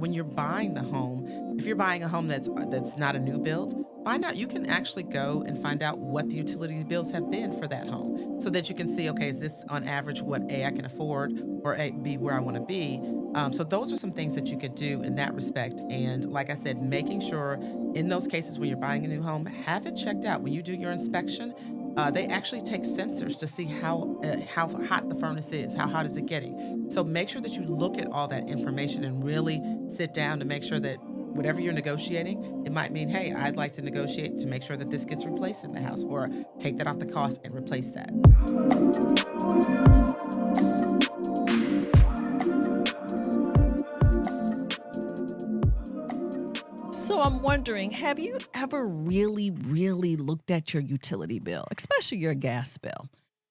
when you're buying the home, if you're buying a home that's not a new build, find out you can actually go and find out what the utility bills have been for that home so that you can see, okay, is this on average what A, I can afford, or A, B, where I want to be. So those are some things that you could do in that respect. And like I said, making sure in those cases when you're buying a new home, have it checked out. When you do your inspection, they actually take sensors to see how hot the furnace is, how hot is it getting. So make sure that you look at all that information and really sit down to make sure that whatever you're negotiating, it might mean, hey, I'd like to negotiate to make sure that this gets replaced in the house, or take that off the cost and replace that. So I'm wondering, have you ever really looked at your utility bill, especially your gas bill?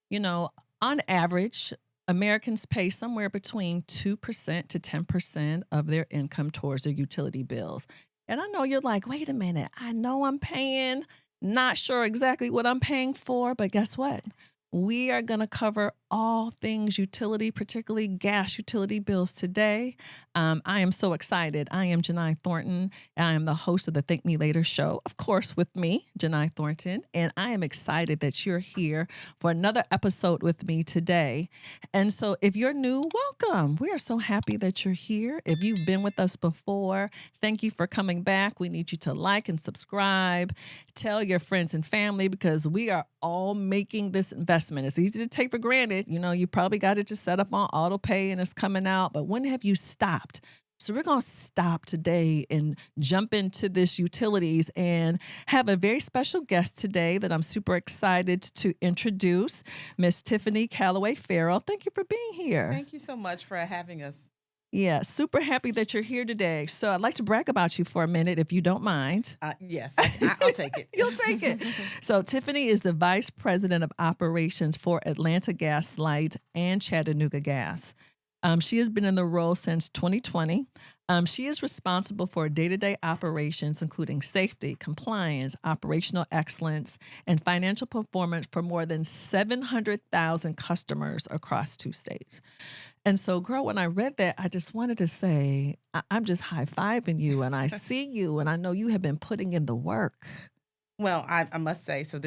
You know, on average, Americans pay somewhere between 2% to 10% of their income towards their utility bills. And I know you're like, wait a minute, I know I'm paying, not sure exactly what I'm paying for, but guess what? We are going to cover all things utility, particularly gas utility bills today. I am so excited. I am Jini Thornton. I am the host of the Thank Me Later show, of course, with me, Jini Thornton. And I am excited that you're here for another episode with me today. And so if you're new, welcome. We are so happy that you're here. If you've been with us before, thank you for coming back. We need you to like and subscribe. Tell your friends and family, because we are all making this investment. It's easy to take for granted. You know, you probably got it just set up on auto pay and it's coming out. But when have you stopped? So we're going to stop today and jump into this utilities and have a very special guest today that I'm super excited to introduce, Miss Tiffany Callaway Ferrell. Thank you for being here. Thank you so much for having us. Yeah, super happy that you're here today. So I'd like to brag about you for a minute, if you don't mind. Yes, I'll take it. You'll take it. So Tiffany is the Vice President of Operations for Atlanta Gas Light and Chattanooga Gas. She has been in the role since 2020. She is responsible for day-to-day operations, including safety, compliance, operational excellence, and financial performance for more than 700,000 customers across 2 states. And so, girl, when I read that, I just wanted to say, I'm just high-fiving you, and I see you, and I know you have been putting in the work. Well, I must say, so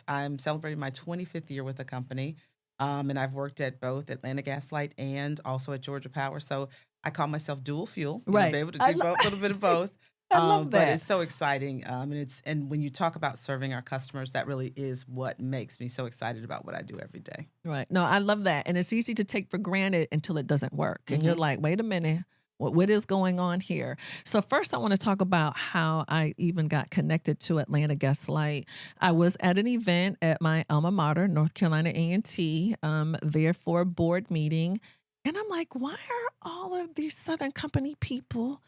I'm celebrating my 25th year with the company. And I've worked at both Atlanta Gas Light and also at Georgia Power. So I call myself dual fuel. Right. Be able to do a little bit of both. I love But that. it's so exciting. And when you talk about serving our customers, that really is what makes me so excited about what I do every day. Right. No, I love that. And it's easy to take for granted until it doesn't work. And you're like, wait a minute. What is going on here? So first, I want to talk about how I even got connected to Atlanta Gas Light. I was at an event at my alma mater, North Carolina A&T, there for a board meeting. And I'm like, why are all of these Southern Company people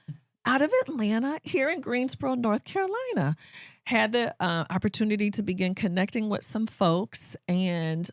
out of Atlanta here in Greensboro, North Carolina? Had the opportunity to begin connecting with some folks, and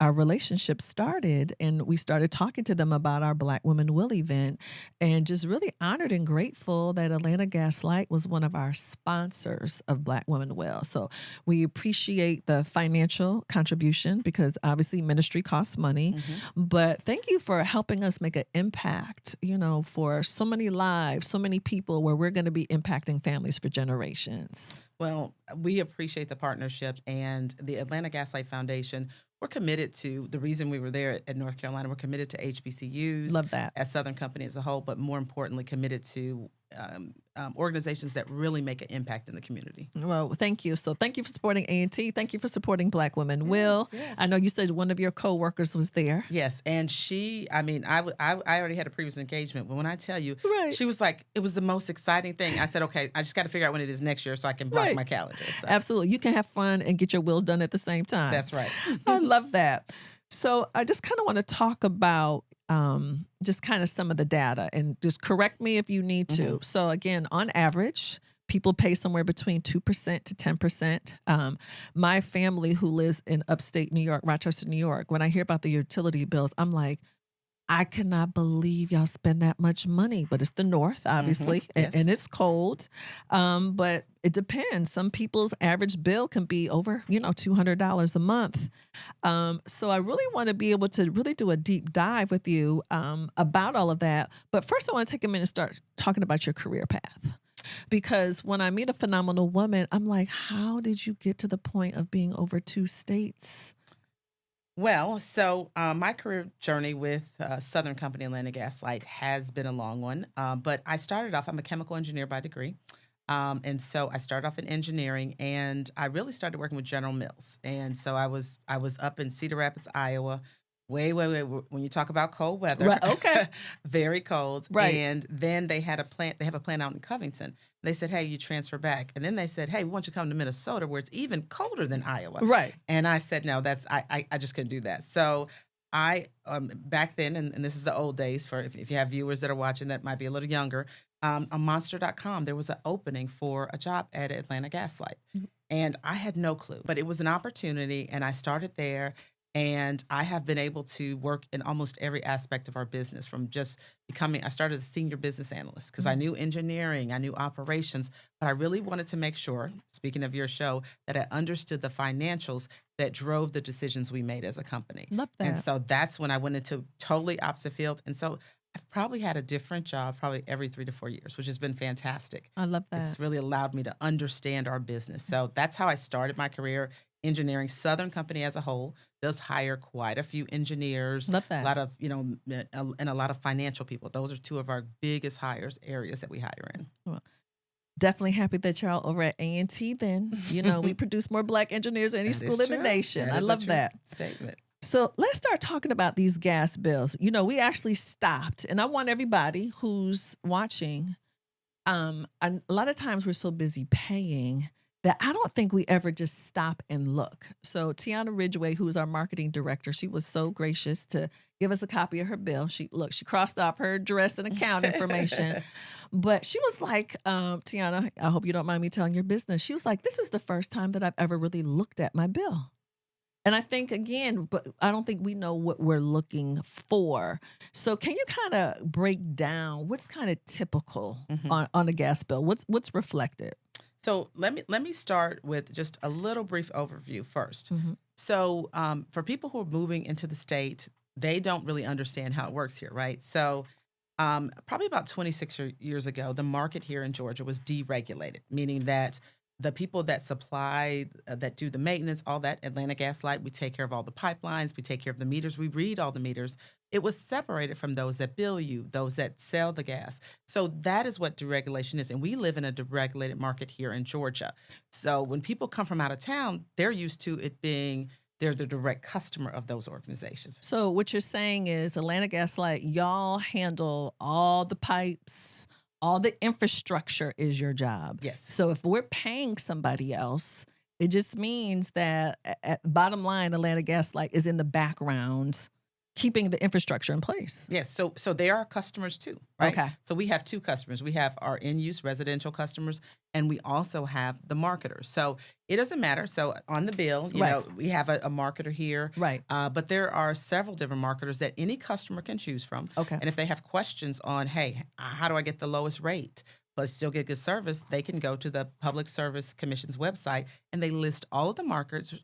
our relationship started, and we started talking to them about our Black Women Will event, and just really honored and grateful that Atlanta Gas Light was one of our sponsors of Black Women Will. So we appreciate the financial contribution, because obviously ministry costs money, but thank you for helping us make an impact, you know, for so many lives, so many people, where we're going to be impacting families for generations. Well, we appreciate the partnership, and the Atlanta Gas Light Foundation, we're committed to the reason we were there at North Carolina. We're committed to HBCUs. Love that. As Southern Company as a whole, but more importantly, committed to organizations that really make an impact in the community. Well, thank you. So thank you for supporting A&T. Thank you for supporting Black Women Will. Yes. I know you said one of your coworkers was there. Yes, and I already had a previous engagement, but when I tell you, Right. she was like, it was the most exciting thing. I said, okay, I just got to figure out when it is next year so I can block Right. my calendar. So. Absolutely. You can have fun and get your will done at the same time. That's right. I love that. So I just kind of want to talk about just kind of some of the data, and just correct me if you need to. So again, on average, people pay somewhere between 2% to 10%. My family, who lives in upstate New York, Rochester, New York, when I hear about the utility bills, I'm like, I cannot believe y'all spend that much money, but it's the North, obviously, Yes. and it's cold. But it depends. Some people's average bill can be over, $200 a month. So I really want to be able to really do a deep dive with you about all of that. But first, I want to take a minute and start talking about your career path. Because when I meet a phenomenal woman, I'm like, how did you get to the point of being over two states? Well, so my career journey with Southern Company Atlanta Gas Light has been a long one. But I started off, I'm a chemical engineer by degree. And so I started off in engineering and I really started working with General Mills. And so I was up in Cedar Rapids, Iowa. When you talk about cold weather, Right. Okay. very cold. Right. And then they had a plant, they have a plant out in Covington. They said, hey, you transfer back. And then they said, hey, we want you to come to Minnesota where it's even colder than Iowa. Right. And I said, no, I just couldn't do that. So I, back then, and this is the old days for if you have viewers that are watching that might be a little younger, on monster.com, there was an opening for a job at Atlanta Gaslight. Mhm. And I had no clue, but it was an opportunity. And I started there. And I have been able to work in almost every aspect of our business from just I started as a senior business analyst because I knew engineering, I knew operations, but I really wanted to make sure, speaking of your show, that I understood the financials that drove the decisions we made as a company. Love And that. so that's when I went into totally opposite field. And so I've probably had a different job probably every 3 to 4 years, which has been fantastic. I love that. It's really allowed me to understand our business. So that's how I started my career engineering. Southern Company as a whole does hire quite a few engineers, Love a that. lot of, and a lot of financial people. Those are two of our biggest hires areas that we hire in. Well, definitely happy that y'all over at A&T then. We produce more Black engineers than any That is school in the true. nation. That I is a love true that. statement. So let's start talking about these gas bills. We actually stopped, and I want everybody who's watching, a lot of times we're so busy paying that I don't think we ever just stop and look. So Tiana Ridgway, who is our marketing director, she was so gracious to give us a copy of her bill. She crossed off her address and account information. But she was like, Tiana, I hope you don't mind me telling your business. She was like, this is the first time that I've ever really looked at my bill. And I think again, but I don't think we know what we're looking for. So can you kind of break down what's kind of typical Mhm. on a gas bill? What's reflected? So let me start with just a little brief overview first. Mhm. So for people who are moving into the state, they don't really understand how it works here, right? So probably about 26 years ago, the market here in Georgia was deregulated, meaning that the people that supply, that do the maintenance, all that, Atlanta Gas Light, we take care of all the pipelines, we take care of the meters, we read all the meters. It was separated from those that bill you, those that sell the gas. So that is what deregulation is. And we live in a deregulated market here in Georgia. So when people come from out of town, they're used to it being they're the direct customer of those organizations. So what you're saying is Atlanta Gas Light, y'all handle all the pipes, all the infrastructure is your job. Yes. So if we're paying somebody else, it just means that at bottom line, Atlanta Gas Light is in the background, keeping the infrastructure in place. Yes, so they are customers too, right? Okay. So we have two customers. We have our in-use residential customers, and we also have the marketers. So it doesn't matter. So on the bill, Right. we have a marketer here, Right. but there are several different marketers that any customer can choose from. Okay. And if they have questions on, hey, how do I get the lowest rate but still get good service, they can go to the Public Service Commission's website, and they list all of the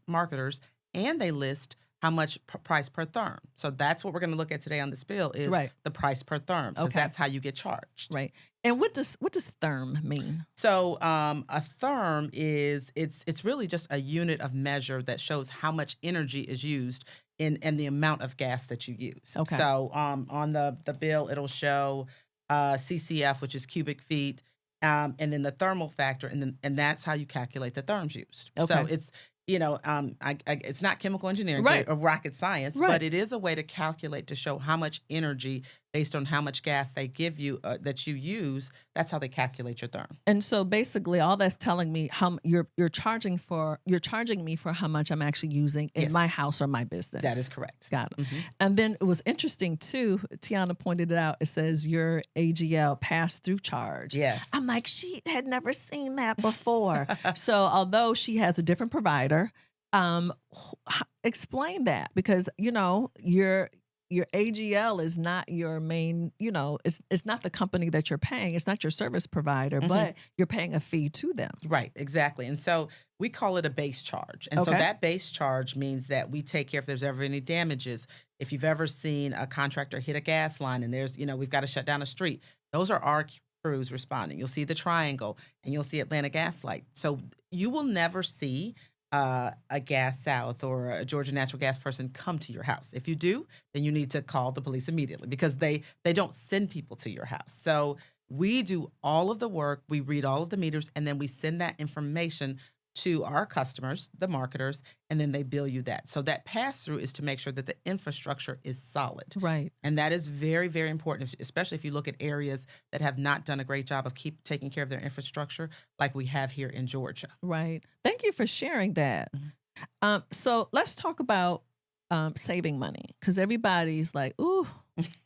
marketers, and they list how much price per therm. So that's what we're going to look at today on this bill is Right. the price per therm, because Okay. that's how you get charged. Right. And what does therm mean? So a therm is it's really just a unit of measure that shows how much energy is used in the amount of gas that you use. Okay. So on the bill it'll show CCF, which is cubic feet, and then the thermal factor, and that's how you calculate the therms used. Okay. So it's it's not chemical engineering Right. or rocket science, Right. but it is a way to calculate to show how much energy based on how much gas they give you that you use. That's how they calculate your therm. And so basically all that's telling me how you're charging me for how much I'm actually using in Yes. my house or my business. That is correct. Got it. Mhm. And then it was interesting too. Tiana pointed it out. It says your AGL pass through charge. Yes. I'm like, she had never seen that before. So although she has a different provider, explain that because you're your AGL is not your main, it's not the company that you're paying. It's not your service provider, Mhm. but you're paying a fee to them. Right, exactly. And so we call it a base charge. And so Okay. that base charge means that we take care if there's ever any damages. If you've ever seen a contractor hit a gas line and we've got to shut down a street, those are our crews responding. You'll see the triangle and you'll see Atlanta Gas Light. So you will never see a Gas South or a Georgia Natural Gas person come to your house. If you do, then you need to call the police immediately because they don't send people to your house. So we do all of the work, we read all of the meters, and then we send that information to our customers, the marketers, and then they bill you that. So that pass through is to make sure that the infrastructure is solid. Right. And that is very, very important, especially if you look at areas that have not done a great job of keep taking care of their infrastructure, like we have here in Georgia. Right. Thank you for sharing that. So let's talk about saving money because everybody's like, ooh,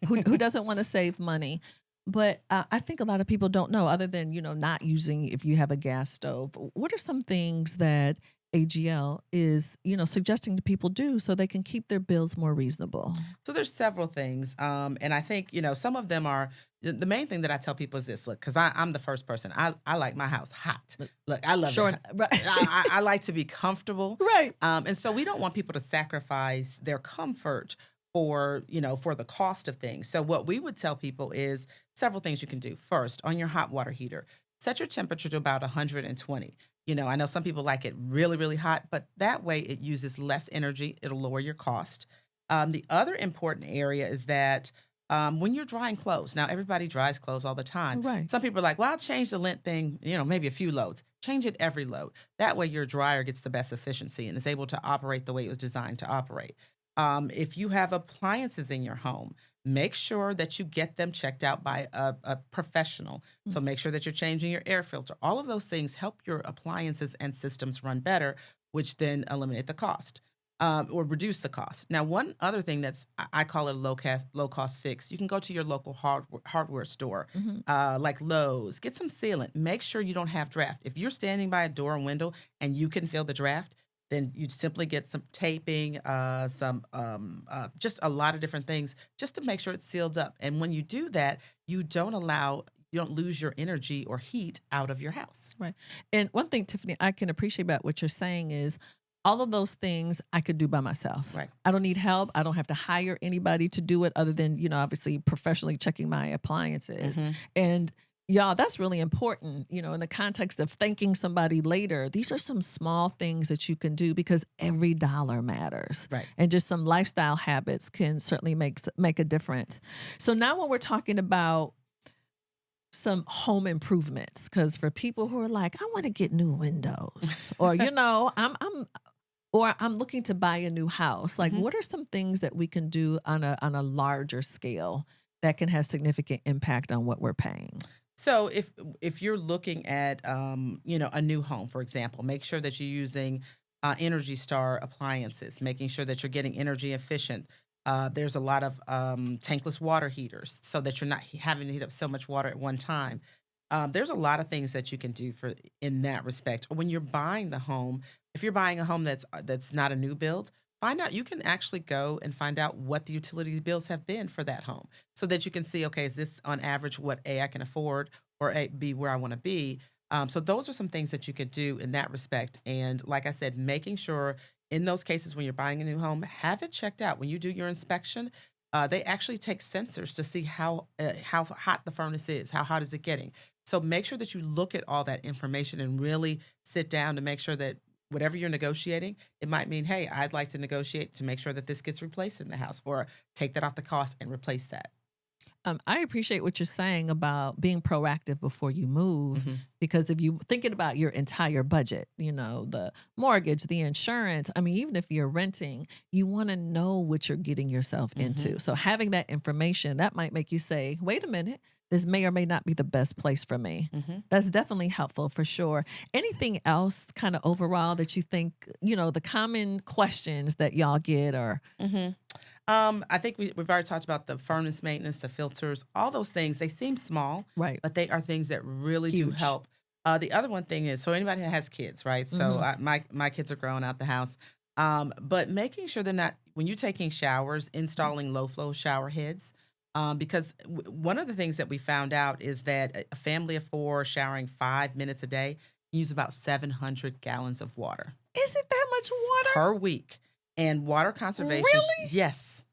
who doesn't want to save money? But I think a lot of people don't know, other than not using if you have a gas stove. What are some things that AGL is suggesting to people do so they can keep their bills more reasonable? So there's several things, and I think some of them are the main thing that I tell people is this: look, because I'm the first person. I like my house hot. Look, I love Sure, it. right. I like to be comfortable, Right. and so we don't want people to sacrifice their comfort for the cost of things. So what we would tell people is several things you can do. First, on your hot water heater, set your temperature to about 120. I know some people like it really, really hot, but that way it uses less energy. It'll lower your cost. The other important area is that when you're drying clothes, now everybody dries clothes all the time. Right. Some people are like, well, I'll change the lint thing, maybe a few loads. Change it every load. That way your dryer gets the best efficiency and is able to operate the way it was designed to operate. If you have appliances in your home, make sure that you get them checked out by a professional. So make sure that you're changing your air filter. All of those things help your appliances and systems run better, which then eliminate the cost or reduce the cost. Now, one other thing I call it a low cost fix. You can go to your local hardware store, Mhm. like Lowe's, get some sealant. Make sure you don't have draft. If you're standing by a door and window and you can feel the draft, then you simply get some taping, just a lot of different things just to make sure it's sealed up. And when you do that, you don't lose your energy or heat out of your house. Right. And one thing, Tiffany, I can appreciate about what you're saying is all of those things I could do by myself. Right. I don't need help. I don't have to hire anybody to do it other than, obviously professionally checking my appliances. Mhm. And y'all, that's really important, in the context of thanking somebody later. These are some small things that you can do because every dollar matters. Right. And just some lifestyle habits can certainly make a difference. So now when we're talking about some home improvements, because for people who are like, I want to get new windows, or I'm looking to buy a new house. Like, Mhm. what are some things that we can do on a larger scale that can have significant impact on what we're paying? So if you're looking at a new home, for example, make sure that you're using Energy Star appliances, making sure that you're getting energy efficient. There's a lot of tankless water heaters so that you're not having to heat up so much water at one time. There's a lot of things that you can do in that respect. When you're buying the home, if you're buying a home that's not a new build, find out you can actually go and find out what the utilities bills have been for that home so that you can see, okay, is this on average what A, I can afford, or A, B, where I want to be. So those are some things that you could do in that respect. And like I said, making sure in those cases when you're buying a new home, have it checked out. When you do your inspection, they actually take sensors to see how hot the furnace is, how hot is it getting. So make sure that you look at all that information and really sit down to make sure that whatever you're negotiating, it might mean, hey, I'd like to negotiate to make sure that this gets replaced in the house or take that off the cost and replace that. I appreciate what you're saying about being proactive before you move, Mhm. because if you thinking about your entire budget, the mortgage, the insurance, I mean, even if you're renting, you want to know what you're getting yourself into. So having that information, that might make you say, wait a minute, this may or may not be the best place for me. Mhm. That's definitely helpful for sure. Anything else kind of overall that you think, the common questions that y'all get are Mhm. I think we've already talked about the furnace maintenance, the filters, all those things. They seem small, right? but they are things that really do Huge. help. The other one thing is, so anybody that has kids, right? So Mhm. my kids are growing out the house. But making sure they're not, when you're taking showers, installing low flow shower heads. Because one of the things that we found out is that a family of four showering 5 minutes a day use about 700 gallons of water Is it that much water? per week. And water conservation, Really? yes.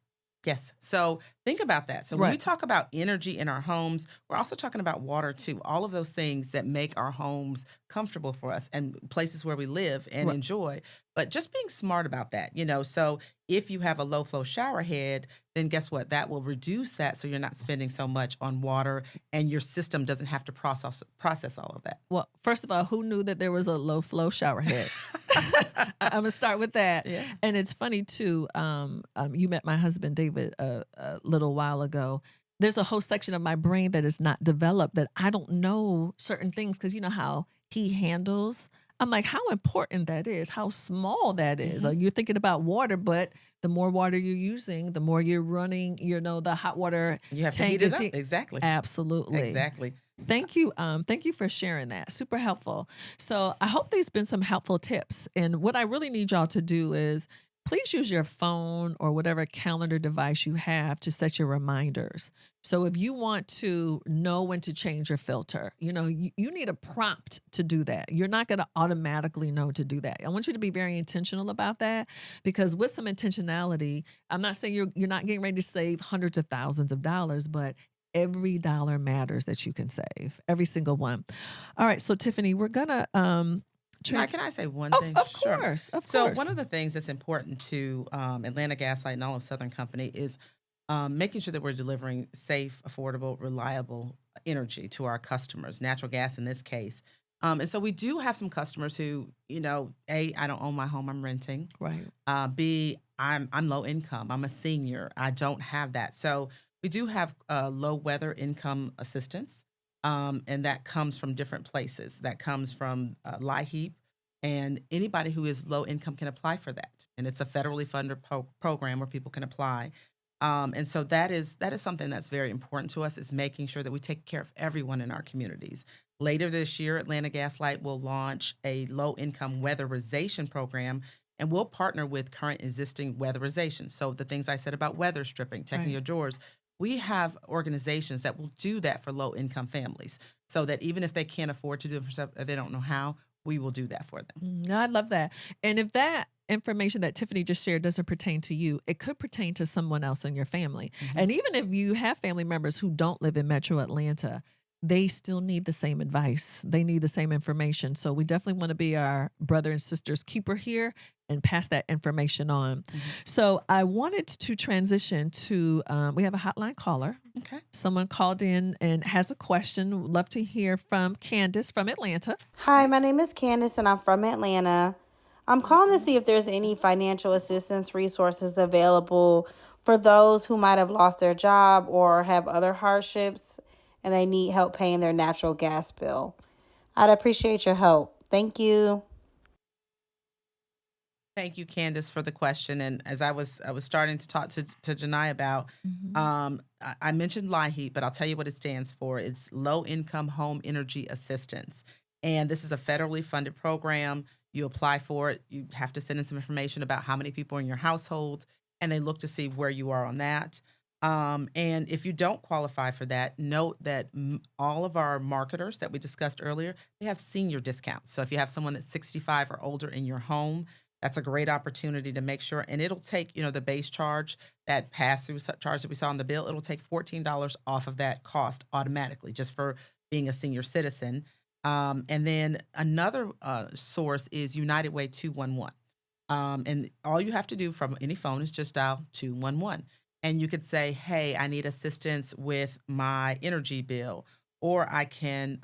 Yes. So think about that. So when we Right. talk about energy in our homes, we're also talking about water too. All of those things that make our homes comfortable for us and places where we live and Right. enjoy. But just being smart about that, So if you have a low flow shower head, then guess what? That will reduce that so you're not spending so much on water and your system doesn't have to process all of that. Well, first of all, who knew that there was a low flow shower head? I'm gonna start with that. Yeah. And it's funny too. You met my husband David a little while ago. There's a whole section of my brain that is not developed that I don't know certain things because you know how he handles. I'm like, how important that is, how small that is. Mhm. You're thinking about water, but the more water you're using, the more you're running. The hot water You have to tank heat it is up. Exactly. absolutely. Exactly. Thank you. Thank you for sharing that. Super helpful. So I hope these been some helpful tips. And what I really need y'all to do is please use your phone or whatever calendar device you have to set your reminders. So if you want to know when to change your filter, you need a prompt to do that. You're not going to automatically know to do that. I want you to be very intentional about that because with some intentionality, I'm not saying you're not getting ready to save hundreds of thousands of dollars, but every dollar matters that you can save, every single one. All right, so Tiffany, we're gonna Can I say one of thing? of Sure. course, of So course. one of the things that's important to Atlanta Gas Light and all of Southern Company is making sure that we're delivering safe, affordable, reliable energy to our customers, natural gas in this case. And so we do have some customers who, A, I don't own my home, I'm renting. Right, B, I'm low income. I'm a senior. I don't have that. So we do have low weather income assistance, and that comes from different places. That comes from LIHEAP, and anybody who is low income can apply for that. And it's a federally funded program where people can apply. And so that is something that's very important to us is making sure that we take care of everyone in our communities. Later this year, Atlanta Gaslight will launch a low income weatherization program and we'll partner with current existing weatherization. So the things I said about weather stripping, checking right. your drawers, we have organizations that will do that for low income families so that even if they can't afford to do it for stuff, if they don't know how, we will do that for them. No, I love that. And if that information that Tiffany just shared doesn't pertain to you, it could pertain to someone else in your family. Mhm. And even if you have family members who don't live in Metro Atlanta, they still need the same advice. They need the same information. So we definitely want to be our brother and sister's keeper here and pass that information on. Mhm. So I wanted to transition to we have a hotline caller. Okay. Someone called in and has a question. Would love to hear from Candace from Atlanta. Hi, my name is Candace and I'm from Atlanta. I'm calling to see if there's any financial assistance resources available for those who might have lost their job or have other hardships and they need help paying their natural gas bill. I'd appreciate your help. Thank you. Thank you, Candace, for the question. And as I was starting to talk to Janai about, Mhm. I mentioned LIHEAP, but I'll tell you what it stands for. It's Low Income Home Energy Assistance, and this is a federally funded program. You apply for it. You have to send in some information about how many people in your household, and they look to see where you are on that. And if you don't qualify for that, note that all of our marketers that we discussed earlier, they have senior discounts. So if you have someone that's 65 or older in your home, that's a great opportunity to make sure, and it'll take, the base charge, that pass-through charge that we saw in the bill, it'll take $14 off of that cost automatically just for being a senior citizen. And then another source is United Way 211. And all you have to do from any phone is just dial 211. And you could say, hey, I need assistance with my energy bill, or I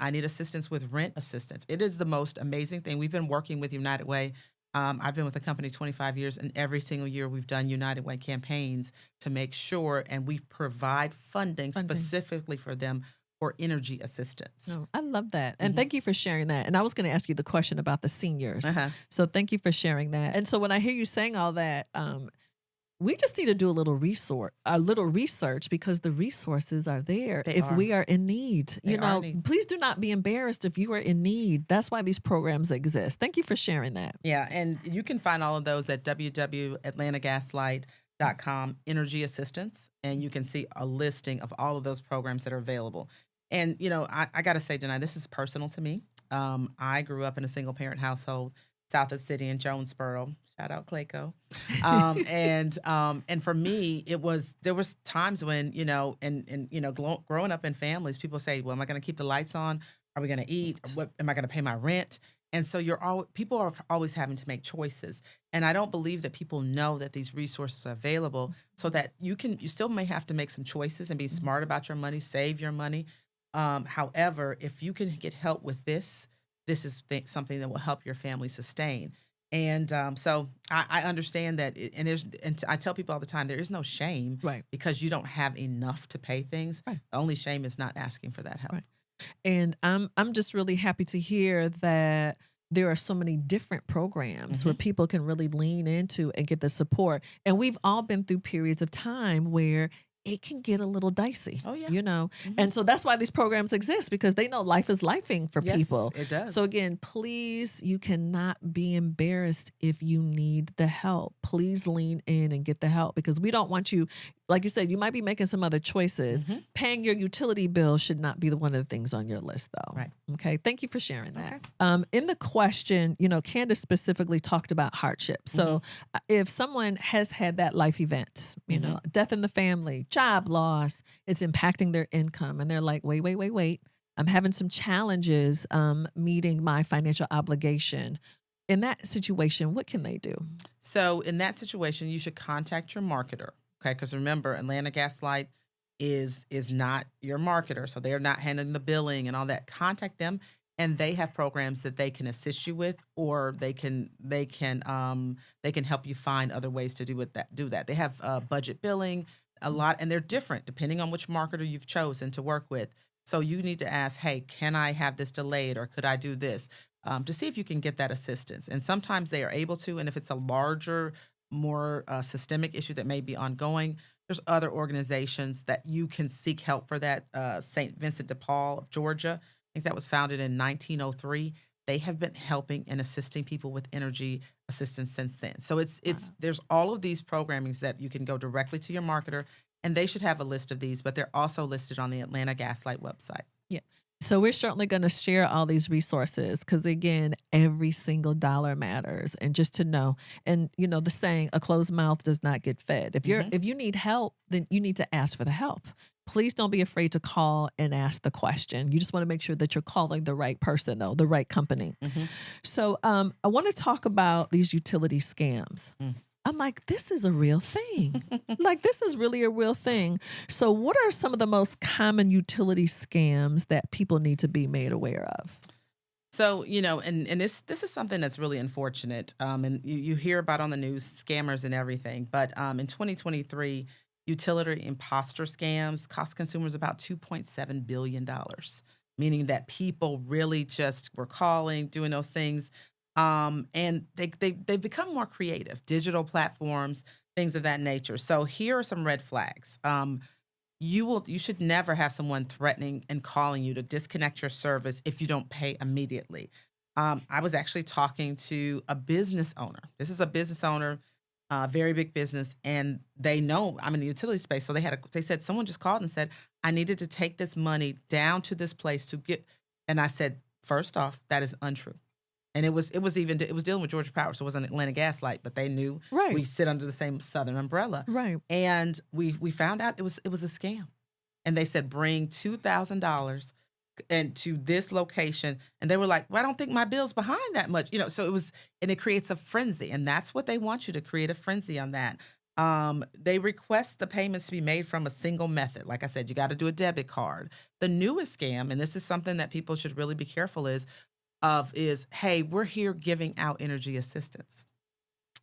need assistance with rent assistance. It is the most amazing thing. We've been working with United Way. I've been with the company 25 years, and every single year we've done United Way campaigns to make sure, and we provide funding Funding. specifically for them for energy assistance. Oh, I love that. And Mhm. thank you for sharing that. And I was going to ask you the question about the seniors. Uh-huh. So thank you for sharing that. And so when I hear you saying all that, We just need to do a little research because the resources are there They if are. we are in need. They You are know, neat. please do not be embarrassed if you are in need. That's why these programs exist. Thank you for sharing that. Yeah, and you can find all of those at www.atlantagaslight.com energy assistance, and you can see a listing of all of those programs that are available. And I got to say, Denai, this is personal to me. I grew up in a single parent household south of the city in Jonesboro. Shout out Clayco. And for me, there was times when growing up in families, people say, "Well, am I going to keep the lights on? Are we going to eat? What am I going to pay my rent?" And so people are always having to make choices. And I don't believe that people know that these resources are available so that you still may have to make some choices and be smart about your money, save your money. However, if you can get help with this is something that will help your family sustain. And so I understand that, and I tell people all the time, there is no shame Right. because you don't have enough to pay things. Right. The only shame is not asking for that help. Right. And I'm just really happy to hear that there are so many different programs where people can really lean into and get the support. And we've all been through periods of time where it can get a little dicey. Oh, yeah. And so that's why these programs exist, because they know life is lifing for Yes, people. it does. So again, please, you cannot be embarrassed if you need the help. Please lean in and get the help, because we don't want you, like you said, you might be making some other choices. Paying your utility bill should not be one of the things on your list, though. Right. Okay. Thank you for sharing that. Okay. In the question, Candace specifically talked about hardship. So if someone has had that life event, death in the family, job loss, it's impacting their income, and they're like, wait. I'm having some challenges meeting my financial obligation. In that situation, what can they do? So in that situation, you should contact your marketer. Okay, because remember, Atlanta Gaslight is not your marketer, so they're not handling the billing and all that. Contact them, and they have programs that they can assist you with, or they can help you find other ways to do that. They have budget billing a lot, and they're different depending on which marketer you've chosen to work with. So you need to ask, hey, can I have this delayed, or could I do this, to see if you can get that assistance. And sometimes they are able to, and if it's a larger, more systemic issue that may be ongoing, there's other organizations that you can seek help for that. St. Vincent de Paul of Georgia, I think that was founded in 1903. They have been helping and assisting people with energy assistance since then. So there's all of these programmings that you can go directly to your marketer, and they should have a list of these, but they're also listed on the Atlanta Gaslight website. Yeah. So we're certainly going to share all these resources, because again, every single dollar matters. And just to know, and the saying, a closed mouth does not get fed. If you need help, then you need to ask for the help. Please don't be afraid to call and ask the question. You just want to make sure that you're calling the right person, though, the right company. So I want to talk about these utility scams. I'm like, this is a real thing. This is really a real thing. So what are some of the most common utility scams that people need to be made aware of? So, and this is something that's really unfortunate. And you hear about on the news, scammers and everything. But in 2023, utility imposter scams cost consumers about $2.7 billion, meaning that people really just were calling, doing those things. And they've become more creative, digital platforms, things of that nature. So here are some red flags. You should never have someone threatening and calling you to disconnect your service if you don't pay immediately. I was actually talking to a business owner. This is a business owner, very big business, and they know I'm in the utility space. So they said someone just called and said, I needed to take this money down to this place to get, and I said, first off, that is untrue. And it was dealing with Georgia Power, so it wasn't Atlanta Gaslight, but they knew we sit under the same Southern umbrella. Right. And we found out it was a scam. And they said, bring $2,000 and to this location. And they were like, well, I don't think my bill's behind that much. So it creates a frenzy. And that's what they want you to create, a frenzy on that. They request the payments to be made from a single method. Like I said, you got to do a debit card. The newest scam, and this is something that people should really be careful is, hey, we're here giving out energy assistance.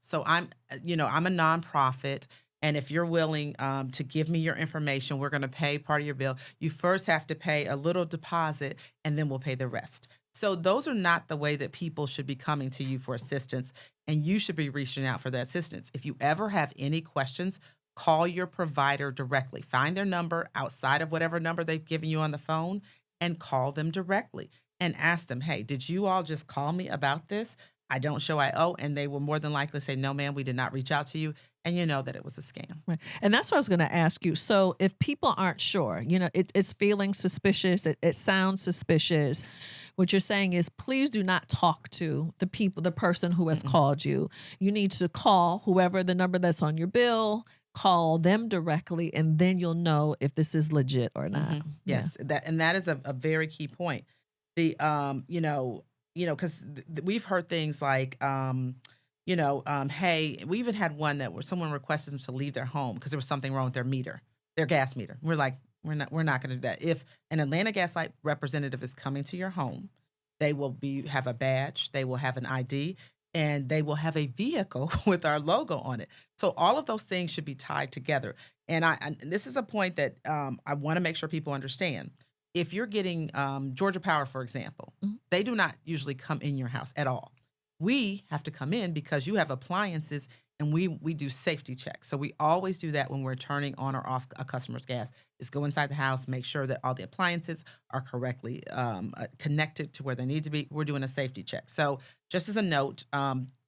So I'm a nonprofit, And if you're willing to give me your information, we're going to pay part of your bill. You first have to pay a little deposit, and then we'll pay the rest. So those are not the way that people should be coming to you for assistance, and you should be reaching out for that assistance. If you ever have any questions, call your provider directly. Find their number outside of whatever number they've given you on the phone and call them directly and ask them, hey, did you all just call me about this? I don't show I owe. And they will more than likely say, no, ma'am, we did not reach out to you. And you know that it was a scam. Right. And that's what I was going to ask you. So if people aren't sure, it's feeling suspicious, it sounds suspicious. What you're saying is, please do not talk to the person who has called you. You need to call whoever the number that's on your bill, call them directly, and then you'll know if this is legit or not. Yes, that is a very key point. The because we've heard things like hey, we even had one where someone requested them to leave their home because there was something wrong with their gas meter. We're like, we're not going to do that. If an Atlanta Gas Light representative is coming to your home, they will have a badge, they will have an ID, and they will have a vehicle with our logo on it. So all of those things should be tied together. And this is a point that I want to make sure people understand. If you're getting Georgia Power, for example, they do not usually come in your house at all. We have to come in because you have appliances, and we do safety checks. So we always do that when we're turning on or off a customer's gas, is go inside the house, make sure that all the appliances are correctly connected to where they need to be. We're doing a safety check. So just as a note,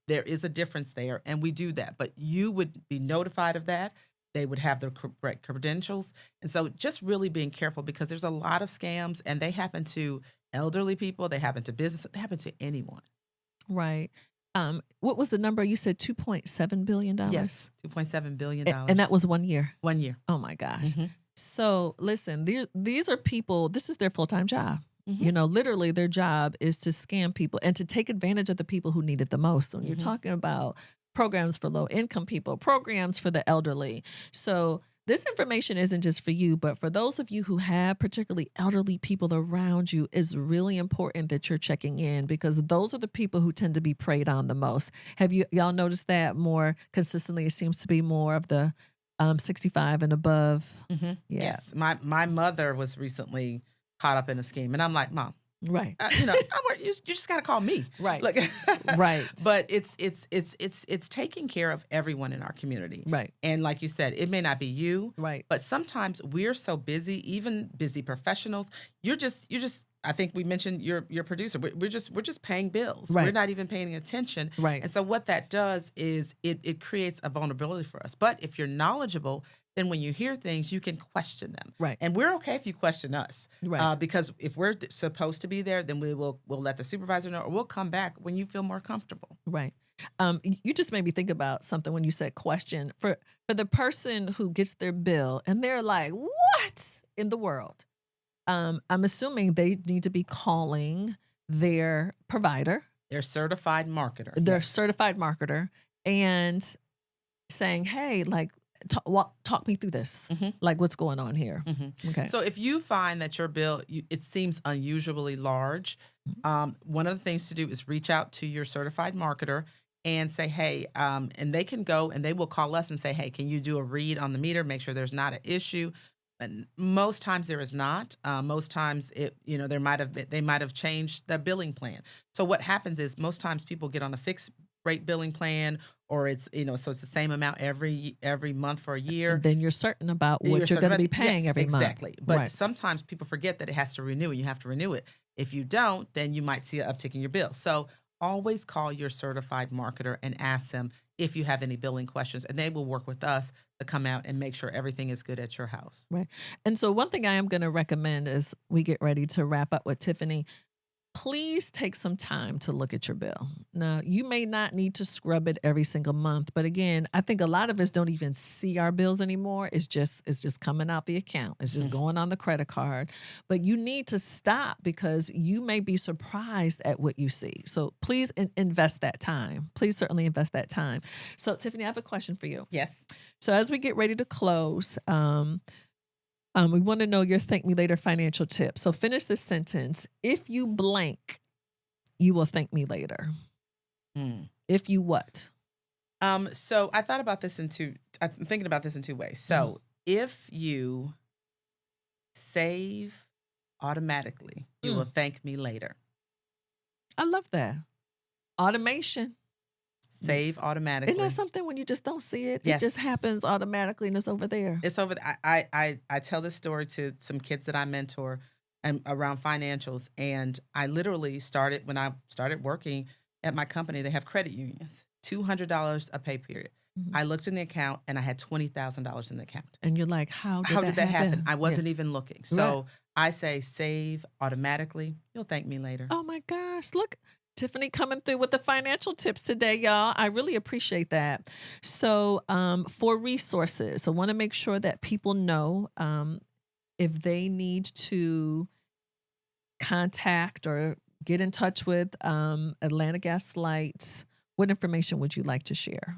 there is a difference there, and we do that. But you would be notified of that. They would have the correct credentials. And so just really being careful, because there's a lot of scams, and they happen to elderly people, they happen to business, they happen to anyone. Right. What was the number? You said $2.7 billion? Yes, $2.7 billion. And that was 1 year? 1 year. Oh, my gosh. So listen, these are people, this is their full-time job. Literally their job is to scam people and to take advantage of the people who need it the most. When you're talking about programs for low-income people, programs for the elderly. So this information isn't just for you, but for those of you who have particularly elderly people around you, it's really important that you're checking in, because those are the people who tend to be preyed on the most. Have y'all noticed that more consistently? It seems to be more of the 65 and above. Yeah. Yes. My mother was recently caught up in a scheme, and I'm like, Mom, right. You just got to call me. Right. Like, right. But it's taking care of everyone in our community. Right. And like you said, it may not be you. Right. But sometimes we're so busy, even busy professionals. You're just. I think we mentioned your producer. We're just paying bills. Right. We're not even paying attention. Right. And so what that does is it creates a vulnerability for us. But if you're knowledgeable, then when you hear things, you can question them. Right. And we're okay if you question us. Right. Because if we're supposed to be there, then we'll let the supervisor know, or we'll come back when you feel more comfortable. Right. You just made me think about something when you said question. For the person who gets their bill and they're like, what in the world? I'm assuming they need to be calling their provider. Their certified marketer. Their certified marketer, and saying, hey, like, talk me through this. Like, what's going on here? Okay. So if you find that your bill, it seems unusually large, one of the things to do is reach out to your certified marketer and say, hey, and they can go and they will call us and say, hey, can you do a read on the meter? Make sure there's not an issue. And most times there is not. Most times they might have changed the billing plan. So what happens is most times people get on a fixed rate billing plan, or it's so it's the same amount every month for a year. And then you're certain about what you're going to be paying every month. Exactly. But sometimes people forget that it has to renew, and you have to renew it. If you don't, then you might see an uptick in your bill. So always call your certified marketer and ask them if you have any billing questions, and they will work with us to come out and make sure everything is good at your house. Right. And so one thing I am going to recommend as we get ready to wrap up with Tiffany, please take some time to look at your bill. Now, you may not need to scrub it every single month, but again, I think a lot of us don't even see our bills anymore. It's just coming out the account. It's just going on the credit card. But you need to stop, because you may be surprised at what you see. So please invest that time. Please certainly invest that time. So Tiffany, I have a question for you. Yes. So as we get ready to close, we want to know your thank me later financial tip. So finish this sentence. If you blank, you will thank me later. If you what? So I thought about this I'm thinking about this in 2 ways. So if you save automatically, you will thank me later. I love that. Automation. Save automatically. Isn't that something when you just don't see it? Yes. It just happens automatically and it's over there. It's over. I tell this story to some kids that I mentor and around financials. And I literally started when I started working at my company. They have credit unions, $200 a pay period. I looked in the account and I had $20,000 in the account. And you're like, how did that happen? I wasn't Yeah. even looking. So I say save automatically. You'll thank me later. Oh my gosh. Look, Tiffany coming through with the financial tips today, y'all. I really appreciate that. So for resources, I want to make sure that people know if they need to contact or get in touch with Atlanta Gas Light, what information would you like to share?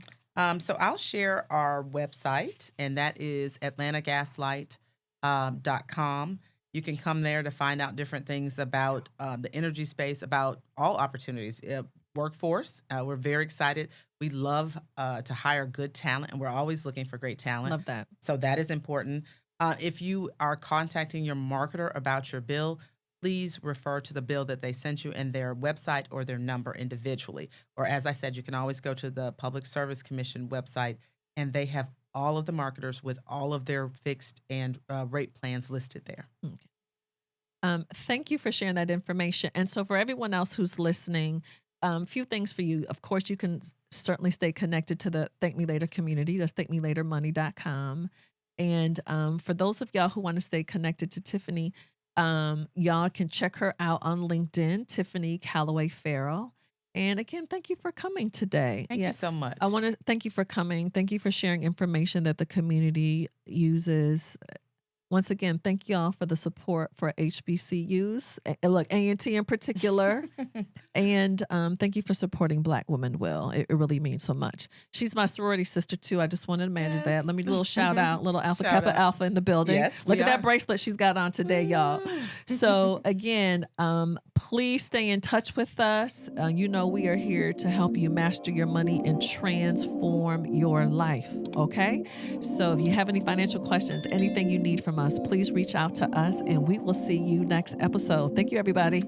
So I'll share our website, and that is atlantagaslight.com. You can come there to find out different things about the energy space, about all opportunities. Workforce, we're very excited. We love to hire good talent, and we're always looking for great talent. Love that. So that is important. If you are contacting your marketer about your bill, please refer to the bill that they sent you and their website or their number individually. Or as I said, you can always go to the Public Service Commission website, and they have all of the marketers with all of their fixed and rate plans listed there. Okay. Thank you for sharing that information. And so for everyone else who's listening, a few things for you. Of course, you can certainly stay connected to the Thank Me Later community. That's thankmelatermoney.com. And for those of y'all who want to stay connected to Tiffany, y'all can check her out on LinkedIn, Tiffany Callaway Ferrell. And again, thank you for coming today. Thank you so much. I want to thank you for coming. Thank you for sharing information that the community uses. Once again, thank y'all for the support for HBCUs. Look, A&T in particular. And thank you for supporting Black Women Will. It really means so much. She's my sorority sister, too. I just wanted to manage that. Let me do a little shout out, little Alpha Kappa Alpha in the building. Yes, Look at that bracelet she's got on today, y'all. So again, please stay in touch with us. You know we are here to help you master your money and transform your life, okay? So if you have any financial questions, anything you need from us, please reach out to us and we will see you next episode. Thank you, everybody.